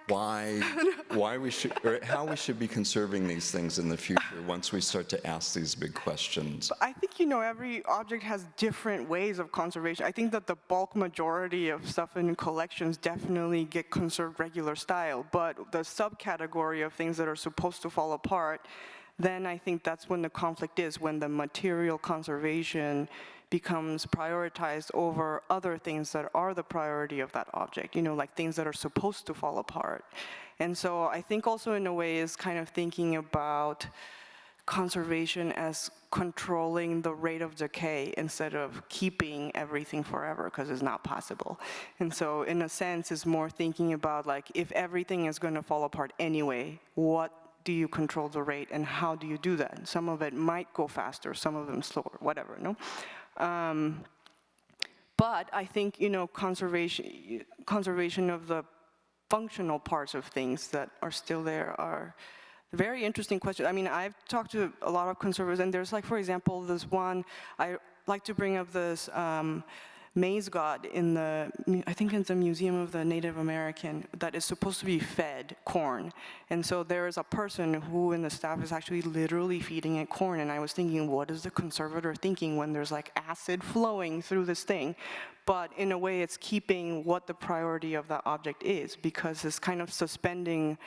Speaker 5: why we should, or how we should be conserving these things in the future once we start to ask these big questions.
Speaker 2: I think, you know, every object has different ways of conservation. I think that the bulk majority of stuff in collections definitely get conserved regular style, but the subcategory of things that are supposed to fall apart, then I think that's when the conflict is, when the material conservation becomes prioritized over other things that are the priority of that object, you know, like things that are supposed to fall apart. And so I think also in a way is kind of thinking about conservation as controlling the rate of decay instead of keeping everything forever, because it's not possible. And so in a sense, it's more thinking about like, if everything is going to fall apart anyway, what do you control the rate and how do you do that? Some of it might go faster, some of them slower, whatever, no? But I think, you know, conservation of the functional parts of things that are still there are very interesting question. I mean, I've talked to a lot of conservators, and there's like, for example, this one, I like to bring up this maize god in the, I think it's the Museum of the Native American, that is supposed to be fed corn. And so there is a person who in the staff is actually literally feeding it corn. And I was thinking, what is the conservator thinking when there's like acid flowing through this thing? But in a way, it's keeping what the priority of that object is, because it's kind of suspending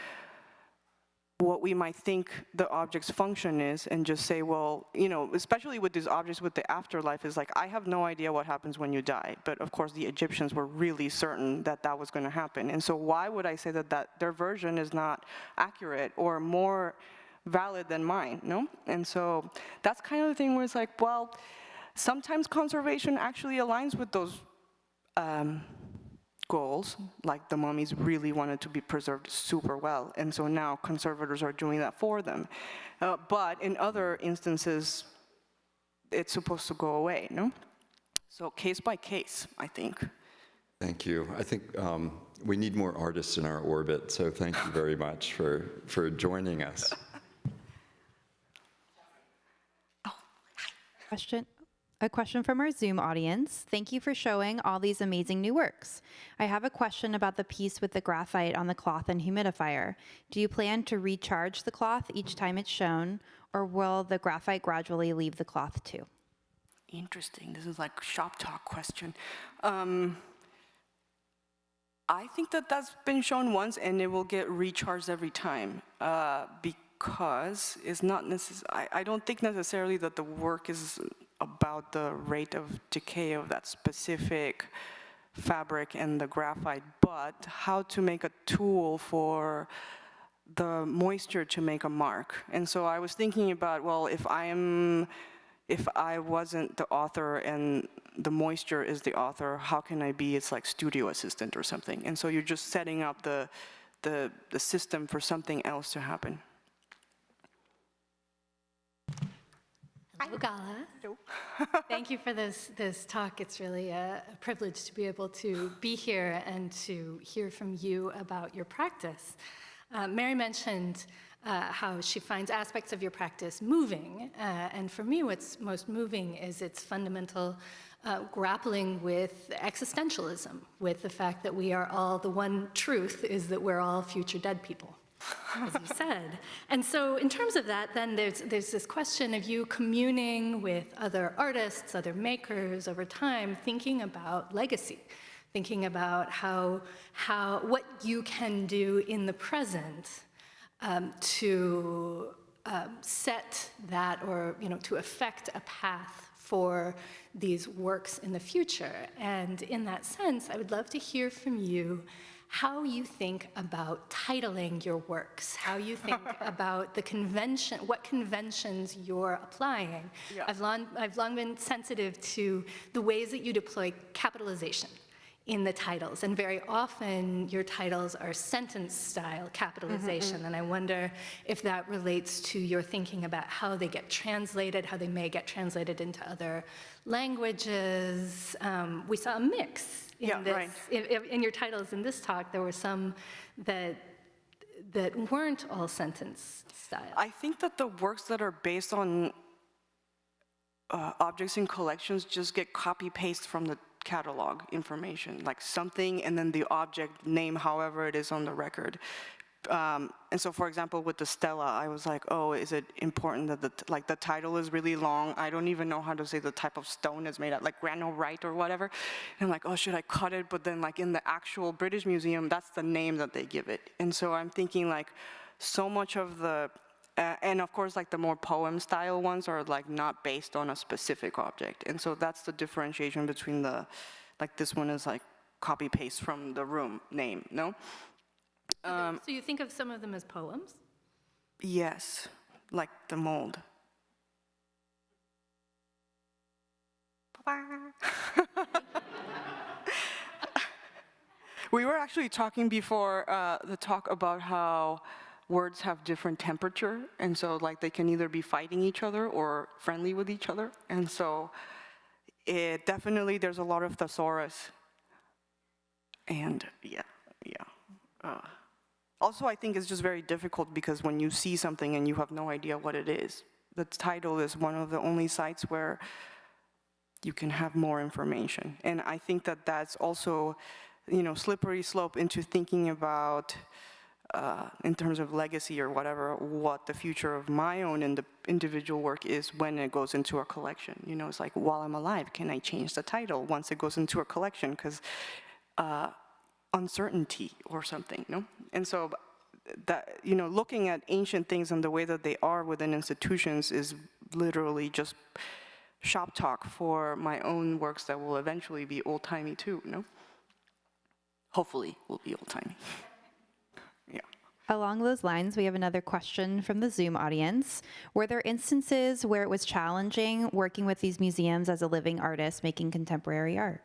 Speaker 2: what we might think the object's function is and just say, well, you know, especially with these objects with the afterlife, is like, I have no idea what happens when you die. But of course, the Egyptians were really certain that that was going to happen. And so why would I say that their version is not accurate or more valid than mine, no? And so that's kind of the thing where it's like, well, sometimes conservation actually aligns with those goals, like the mummies really wanted to be preserved super well, and so now conservators are doing that for them. But in other instances, it's supposed to go away, no? So case by case, I think.
Speaker 5: Thank you. I think we need more artists in our orbit, so thank you very much for joining us.
Speaker 6: A question from our Zoom audience. Thank you for showing all these amazing new works. I have a question about the piece with the graphite on the cloth and humidifier. Do you plan to recharge the cloth each time it's shown, or will the graphite gradually leave the cloth too?
Speaker 2: Interesting. This is like shop talk question. I think that that's been shown once and it will get recharged every time because it's not necessarily, I don't think necessarily that the work is about the rate of decay of that specific fabric and the graphite, but how to make a tool for the moisture to make a mark. And so I was thinking about, well, if I wasn't the author and the moisture is the author, how can I be its like studio assistant or something? And so you're just setting up the system for something else to happen.
Speaker 7: Hello, Gala.
Speaker 2: Hello.
Speaker 7: Thank you for this talk. It's really a privilege to be able to be here and to hear from you about your practice. Mary mentioned how she finds aspects of your practice moving, and for me what's most moving is its fundamental grappling with existentialism, with the fact that we are all, the one truth is that we're all future dead people, as you said. And so in terms of that, then there's this question of you communing with other artists, other makers over time, thinking about legacy, thinking about what you can do in the present to set that, or to affect a path for these works in the future. And in that sense, I would love to hear from you how you think about titling your works, how you think about the convention, what conventions you're applying. Yeah. I've long been sensitive to the ways that you deploy capitalization in the titles, and very often your titles are sentence-style capitalization, and I wonder if that relates to your thinking about how they get translated, how they may get translated into other languages. We saw a mix in this, right. In your titles in this talk. There were some that weren't all sentence-style.
Speaker 2: I think that the works that are based on objects in collections just get copy-paste from the catalog information, like something and then the object name, however it is on the record. And so, for example, with the stela, I was like, oh, is it important that the title is really long? I don't even know how to say the type of stone it's made out, like granite or whatever. And I'm like, oh, should I cut it? But then, like in the actual British Museum, that's the name that they give it. And so I'm thinking, like, so much of the And of course, like the more poem style ones are like not based on a specific object. And so that's the differentiation between the, like this one is like copy paste from the room name, no?
Speaker 7: So you think of some of them as poems?
Speaker 2: Yes, like the mold. We were actually talking before the talk about how words have different temperature, and so like they can either be fighting each other or friendly with each other, and so it definitely there's a lot of thesaurus, and yeah. Also, I think it's just very difficult because when you see something and you have no idea what it is, the title is one of the only sites where you can have more information, and I think that that's also, you know, slippery slope into thinking about. In terms of legacy or whatever, what the future of my own individual work is when it goes into a collection. You know, it's like, while I'm alive, can I change the title once it goes into a collection? Because uncertainty or something, no? And so that, you know, looking at ancient things and the way that they are within institutions is literally just shop talk for my own works that will eventually be old-timey too, no? Hopefully will be old-timey. Yeah.
Speaker 6: Along those lines, we have another question from the Zoom audience. Were there instances where it was challenging working with these museums as a living artist making contemporary art?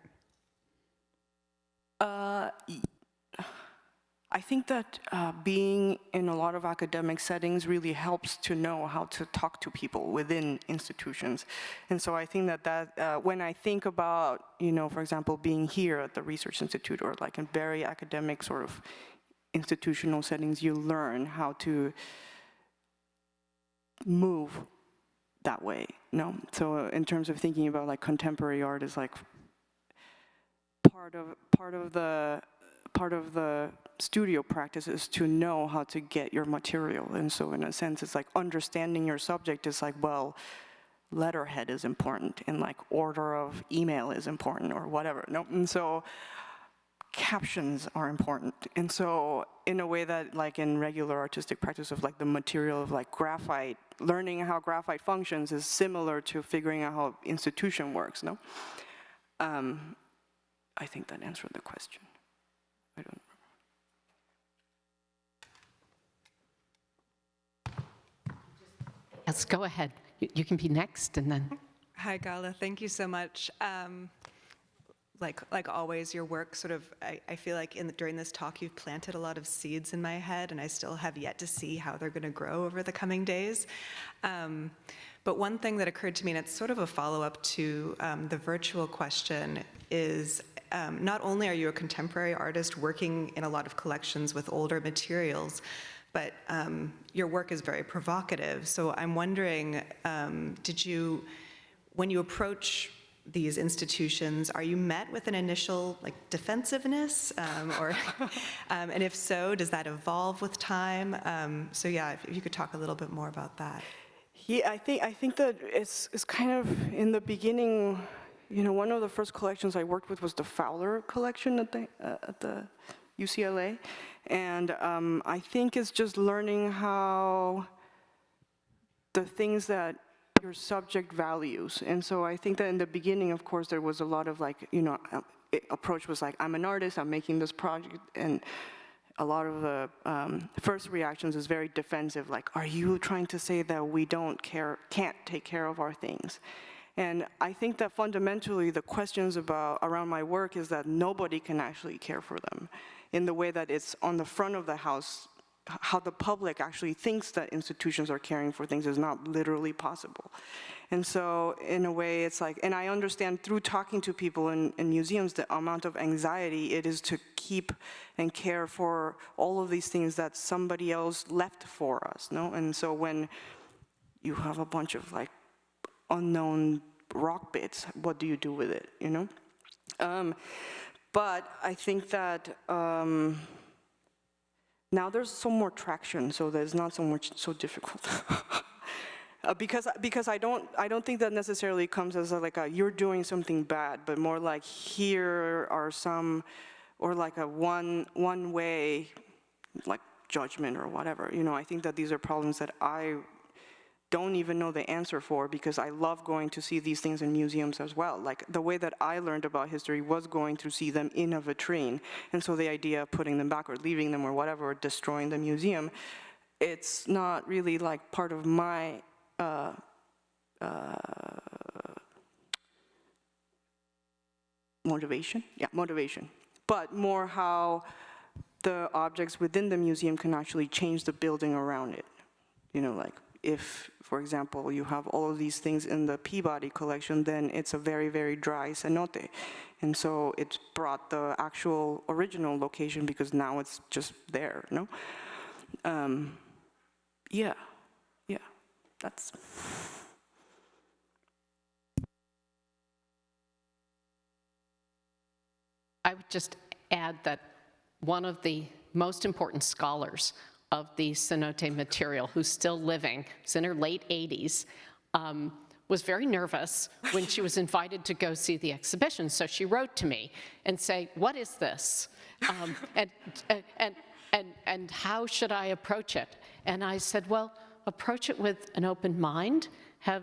Speaker 2: I think that being in a lot of academic settings really helps to know how to talk to people within institutions. And so I think that when I think about, you know, for example, being here at the Research Institute or like in very academic sort of institutional settings, you learn how to move that way, no? So in terms of thinking about like contemporary art is like part of the studio practice is to know how to get your material. And so in a sense, it's like understanding your subject is like, well, letterhead is important and like order of email is important or whatever, no? And so captions are important. And so in a way that like in regular artistic practice of like the material of like graphite, learning how graphite functions is similar to figuring out how institution works, no? I think that answered the question. I don't know.
Speaker 1: Yes, go ahead. You can be next, and then.
Speaker 8: Hi, Gala. Thank you so much. Like always, your work sort of, I feel like during this talk, you've planted a lot of seeds in my head, and I still have yet to see how they're going to grow over the coming days. But one thing that occurred to me, and it's sort of a follow-up to the virtual question, is not only are you a contemporary artist working in a lot of collections with older materials, but your work is very provocative. So I'm wondering, when you approach these institutions, are you met with an initial like defensiveness, and if so, does that evolve with time? So yeah, if you could talk a little bit more about that.
Speaker 2: Yeah, I think that it's kind of in the beginning. You know, one of the first collections I worked with was the Fowler collection at the UCLA, and I think it's just learning how the things that your subject values. And so I think that in the beginning, of course, there was a lot of like, you know, approach was like, I'm an artist, I'm making this project, and a lot of the first reactions is very defensive, like, are you trying to say that we can't take care of our things? And I think that fundamentally the questions around my work is that nobody can actually care for them in the way that it's on the front of the house. How the public actually thinks that institutions are caring for things is not literally possible. And so in a way it's like, and I understand through talking to people in museums the amount of anxiety it is to keep and care for all of these things that somebody else left for us, no? And so when you have a bunch of like unknown rock bits, what do you do with it, you know? But I think that now there's some more traction, so there's not so difficult. Because I don't think that necessarily comes as like you're doing something bad, but more like here are some, or like a one way, like judgment or whatever. You know, I think that these are problems that I don't even know the answer for, because I love going to see these things in museums as well. Like, the way that I learned about history was going to see them in a vitrine. And so the idea of putting them back or leaving them or whatever, or destroying the museum, it's not really like part of my motivation, but more how the objects within the museum can actually change the building around it. You know, like, if, for example, you have all of these things in the Peabody collection, then it's a very, very dry cenote. And so it's brought the actual original location, because now it's just there, no? Yeah, that's...
Speaker 1: I would just add that one of the most important scholars of the cenote material, who's still living, is in her late 80s, was very nervous when she was invited to go see the exhibition. So she wrote to me and say, "What is this? And how should I approach it?" And I said, "Well, approach it with an open mind. I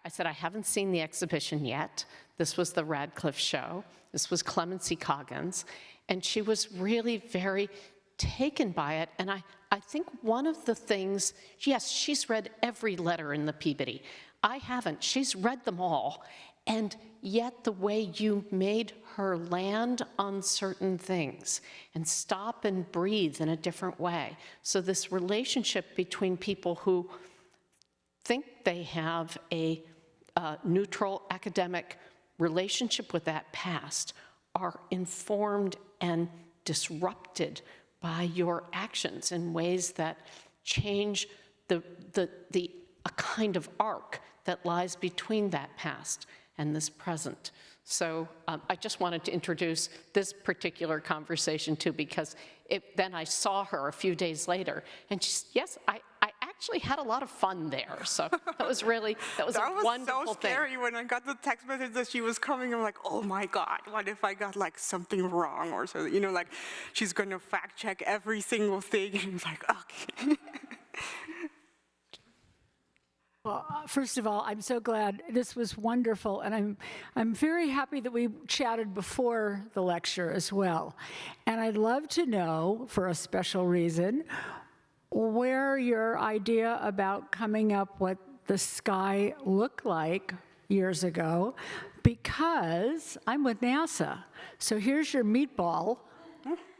Speaker 1: said, I haven't seen the exhibition yet. This was the Radcliffe show. This was Clemency Coggins." And she was really very taken by it. And I think one of the things, yes, she's read every letter in the Peabody. I haven't. She's read them all. And yet the way you made her land on certain things and stop and breathe in a different way. So this relationship between people who think they have a neutral academic relationship with that past are informed and disrupted by your actions in ways that change a kind of arc that lies between that past and this present. So I just wanted to introduce this particular conversation too, because then I saw her a few days later, and she's, yes, I actually had a lot of fun there. So that was a wonderful
Speaker 2: so scary
Speaker 1: thing.
Speaker 2: when I got the text message that she was coming. I'm like, oh my God, what if I got like something wrong or so? You know, like she's gonna fact check every single thing. And it's like, okay.
Speaker 3: Well, first of all, I'm so glad. This was wonderful, and I'm very happy that we chatted before the lecture as well. And I'd love to know, for a special reason, where your idea about coming up what the sky looked like years ago, because I'm with NASA. So here's your meatball.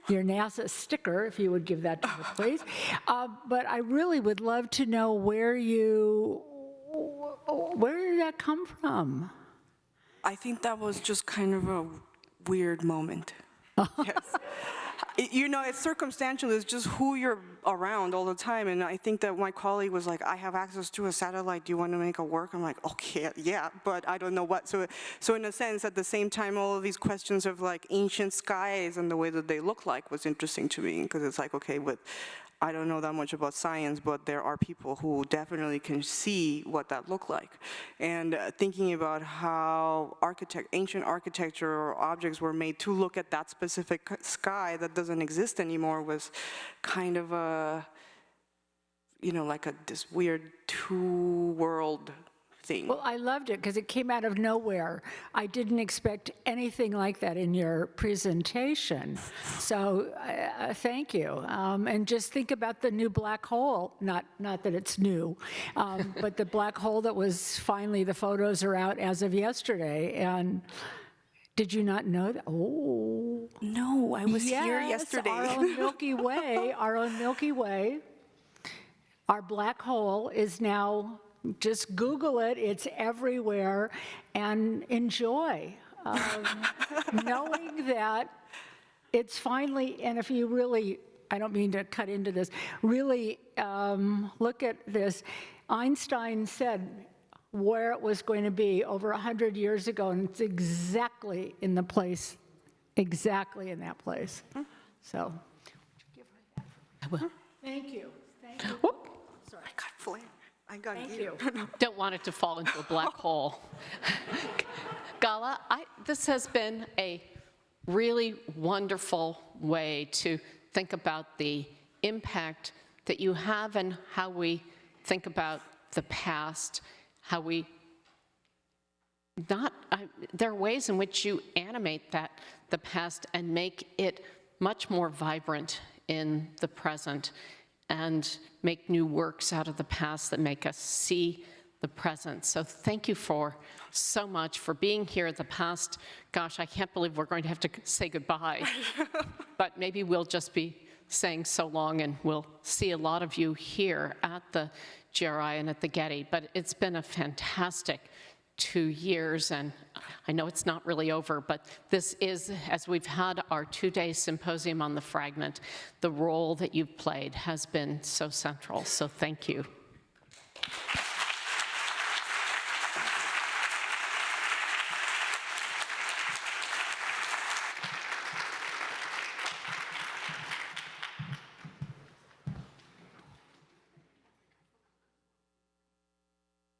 Speaker 3: Your NASA sticker, if you would give that to me, please. But I really would love to know where did that come from?
Speaker 2: I think that was just kind of a weird moment. Yes. You know, it's circumstantial. It's just who you're around all the time. And I think that my colleague was like, I have access to a satellite. Do you want to make it work? I'm like, okay, yeah, but I don't know what. So in a sense, at the same time, all of these questions of like ancient skies and the way that they look like was interesting to me, because it's like, okay, I don't know that much about science, but there are people who definitely can see what that looked like. And thinking about how ancient architecture or objects were made to look at that specific sky that doesn't exist anymore was kind of a, you know, like this weird two-world thing.
Speaker 3: Well, I loved it because it came out of nowhere. I didn't expect anything like that in your presentation. So thank you. And just think about the new black hole, not that it's new, but the black hole that was finally, the photos are out as of yesterday. And did you not know that? Oh.
Speaker 2: No, I was here yesterday.
Speaker 3: Our own Milky Way, our black hole is now, just Google it, it's everywhere, and enjoy knowing that it's finally, and if you really, I don't mean to cut into this, really look at this. Einstein said where it was going to be over 100 years ago, and it's exactly in that place. So,
Speaker 1: I will.
Speaker 3: thank you.
Speaker 1: Whoop.
Speaker 2: I got flare. I got
Speaker 3: Thank
Speaker 2: you.
Speaker 1: Don't want it to fall into a black hole. Gala, this has been a really wonderful way to think about the impact that you have and how we think about the past, how we there are ways in which you animate the past and make it much more vibrant in the present and make new works out of the past that make us see the present. So thank you so much for being here the past. Gosh, I can't believe we're going to have to say goodbye. But maybe we'll just be saying so long, and we'll see a lot of you here at the GRI and at the Getty. But it's been a fantastic 2 years, and I know it's not really over, but this is, as we've had our 2-day symposium on the fragment, the role that you've played has been so central. So thank you.